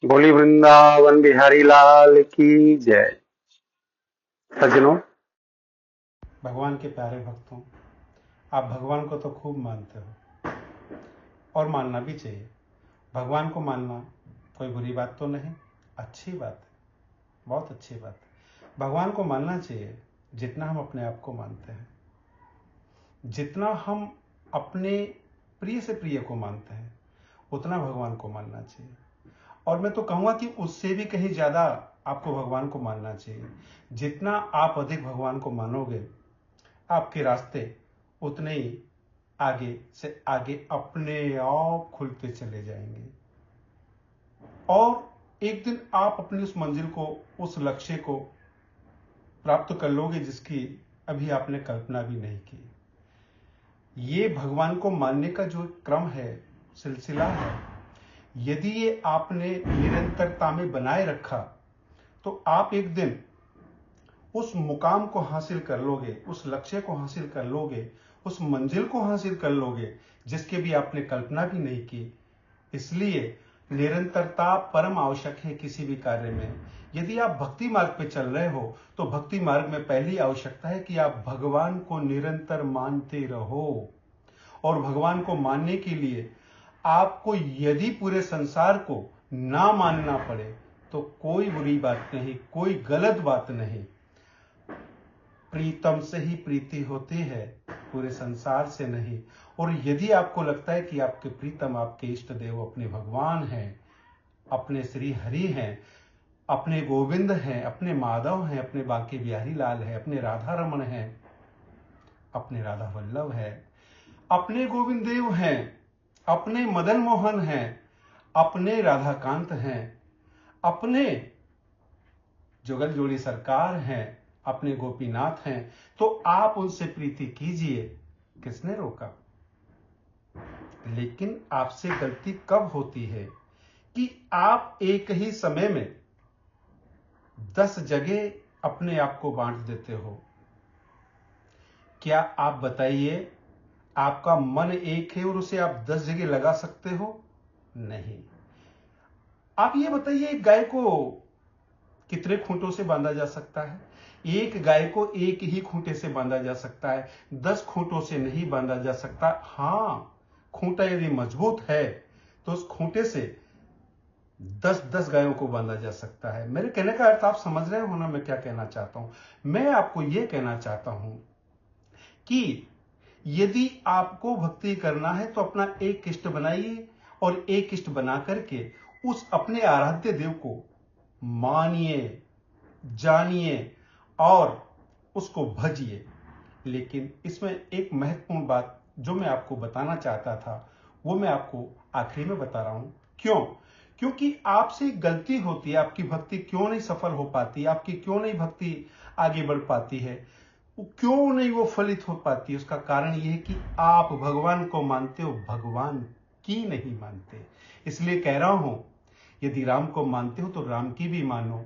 बोली वृंदावन बिहारी लाल की जय। सज्जनों, भगवान के प्यारे भक्तों, आप भगवान को तो खूब मानते हो और मानना भी चाहिए। भगवान को मानना कोई बुरी बात तो नहीं, अच्छी बात है, बहुत अच्छी बात है। भगवान को मानना चाहिए जितना हम अपने आप को मानते हैं, जितना हम अपने प्रिय से प्रिय को मानते हैं, उतना भगवान को मानना चाहिए। और मैं तो कहूँगा कि उससे भी कहीं ज़्यादा आपको भगवान को मानना चाहिए। जितना आप अधिक भगवान को मानोगे, आपके रास्ते उतने ही आगे से आगे अपने आप खुलते चले जाएंगे और एक दिन आप अपनी उस मंजिल को, उस लक्ष्य को प्राप्त कर लोगे जिसकी अभी आपने कल्पना भी नहीं की। ये भगवान को मानने का जो क्रम है, सिलसिला है, यदि ये आपने निरंतरता में बनाए रखा तो आप एक दिन उस मुकाम को हासिल कर लोगे, उस लक्ष्य को हासिल कर लोगे, उस मंजिल को हासिल कर लोगे जिसके भी आपने कल्पना भी नहीं की। इसलिए निरंतरता परम आवश्यक है किसी भी कार्य में। यदि आप भक्ति मार्ग पे चल रहे हो तो भक्ति मार्ग में पहली आवश्यकता है कि आप भगवान को निरंतर मानते रहो। और भगवान को मानने के लिए आपको यदि पूरे संसार को ना मानना पड़े तो कोई बुरी बात नहीं, कोई गलत बात नहीं। प्रीतम से ही प्रीति होती है, पूरे संसार से नहीं। और यदि आपको लगता है कि आपके प्रीतम, आपके इष्ट देव अपने भगवान हैं, अपने श्री हरि हैं, अपने गोविंद हैं, अपने माधव हैं, अपने बांके बिहारी लाल हैं, अपने राधा रमन हैं, अपने राधा वल्लभ है, अपने गोविंद देव हैं, अपने मदन मोहन हैं, अपने राधाकांत हैं, अपने जुगल जोड़ी सरकार हैं, अपने गोपीनाथ हैं, तो आप उनसे प्रीति कीजिए, किसने रोका। लेकिन आपसे गलती कब होती है कि आप एक ही समय में 10 जगह अपने आप को बांट देते हो। क्या आप बताइए, आपका मन एक है और उसे आप 10 जगह लगा सकते हो? नहीं। आप ये बताइए, एक गाय को कितने खूंटों से बांधा जा सकता है? एक गाय को एक ही खूंटे से बांधा जा सकता है, 10 खूंटों से नहीं बांधा जा सकता। हाँ, खूंटा यदि मजबूत है तो उस खूंटे से 10-10 गायों को बांधा जा सकता है। मेरे कहने का अर्थ आप समझ रहे हो ना मैं क्या कहना चाहता हूं? मैं आपको यह कहना चाहता हूं कि यदि आपको भक्ति करना है तो अपना एक इष्ट बनाइए और एक इष्ट बना करके उस अपने आराध्य देव को मानिए, जानिए और उसको भजिए। लेकिन इसमें एक महत्वपूर्ण बात जो मैं आपको बताना चाहता था वो मैं आपको आखिरी में बता रहा हूं। क्यों? क्योंकि आपसे गलती होती है, आपकी भक्ति क्यों नहीं सफल हो पाती, आपकी क्यों नहीं भक्ति आगे बढ़ पाती है, क्यों नहीं वो फलित हो पाती है, उसका कारण यह है कि आप भगवान को मानते हो, भगवान की नहीं मानते। इसलिए कह रहा हूं, यदि राम को मानते हो तो राम की भी मानो,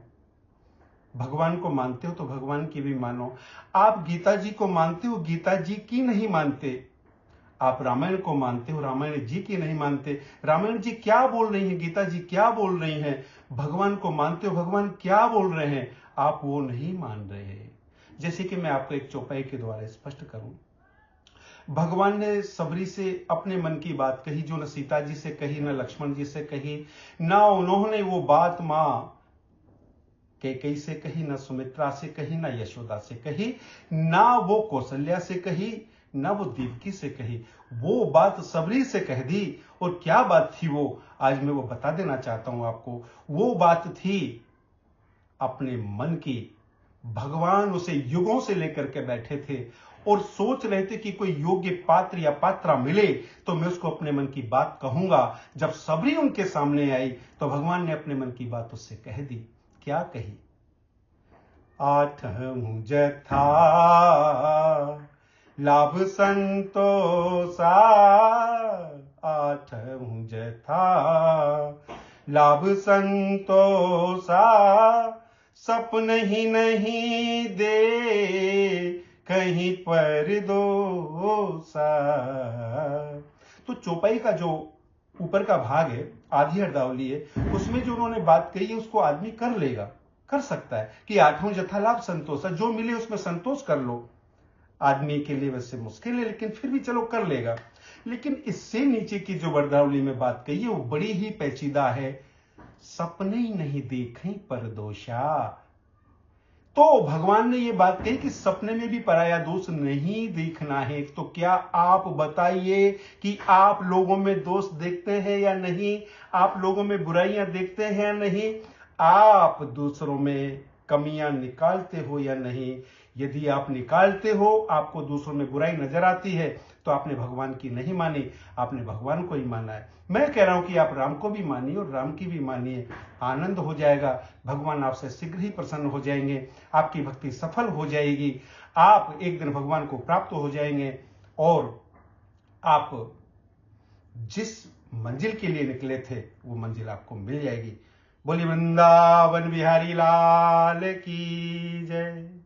भगवान को मानते हो तो भगवान की भी मानो। आप गीता जी को मानते हो, गीता जी की नहीं मानते। आप रामायण को मानते हो, रामायण जी की नहीं मानते। रामायण जी क्या बोल रही हैं, गीता जी क्या बोल रही हैं। भगवान को मानते हो, भगवान क्या बोल रहे हैं, आप वो नहीं मान रहे। जैसे कि मैं आपको एक चौपाई के द्वारा स्पष्ट करूं, भगवान ने सबरी से अपने मन की बात कही, जो न सीता जी से कही, न लक्ष्मण जी से कही, ना उन्होंने वो बात मां कैकेयी से कही, ना सुमित्रा से कही, ना यशोदा से कही, ना वो कौशल्या से कही, ना वो देवकी से कही। वो बात सबरी से कह दी। और क्या बात थी वो, आज मैं वो बता देना चाहता हूं आपको। वो बात थी अपने मन की। भगवान उसे युगों से लेकर के बैठे थे और सोच रहे थे कि कोई योग्य पात्र या पात्रा मिले तो मैं उसको अपने मन की बात कहूंगा। जब सबरी उनके सामने आई तो भगवान ने अपने मन की बात उससे कह दी। क्या कही? आठहूं जथा लाभ संतोषा, आठहूं जथा लाभ संतोषा, सपन ही नहीं दे कहीं पर दोसा। तो चौपाई का जो ऊपर का भाग है, आधी अर्धावली है, उसमें जो उन्होंने बात कही है उसको आदमी कर लेगा, कर सकता है कि आठों यथा लाभ संतोष, जो मिले उसमें संतोष कर लो। आदमी के लिए वैसे मुश्किल है, लेकिन फिर भी चलो कर लेगा। लेकिन इससे नीचे की जो वर्धावली में बात कही है वो बड़ी ही पेचीदा है। सपने ही नहीं देखें परदोषा। तो भगवान ने ये बात कही कि सपने में भी पराया दोष नहीं देखना है। तो क्या आप बताइए कि आप लोगों में दोष देखते हैं या नहीं? आप लोगों में बुराइयां देखते हैं या नहीं? आप दूसरों में कमियां निकालते हो या नहीं? यदि आप निकालते हो, आपको दूसरों में बुराई नजर आती है, तो आपने भगवान की नहीं मानी, आपने भगवान को ही माना है। मैं कह रहा हूं कि आप राम को भी मानिए और राम की भी मानिए, आनंद हो जाएगा। भगवान आपसे शीघ्र ही प्रसन्न हो जाएंगे, आपकी भक्ति सफल हो जाएगी, आप एक दिन भगवान को प्राप्त हो जाएंगे और आप जिस मंजिल के लिए निकले थे वो मंजिल आपको मिल जाएगी। बोलिए वृंदावन बिहारी लाल की जय।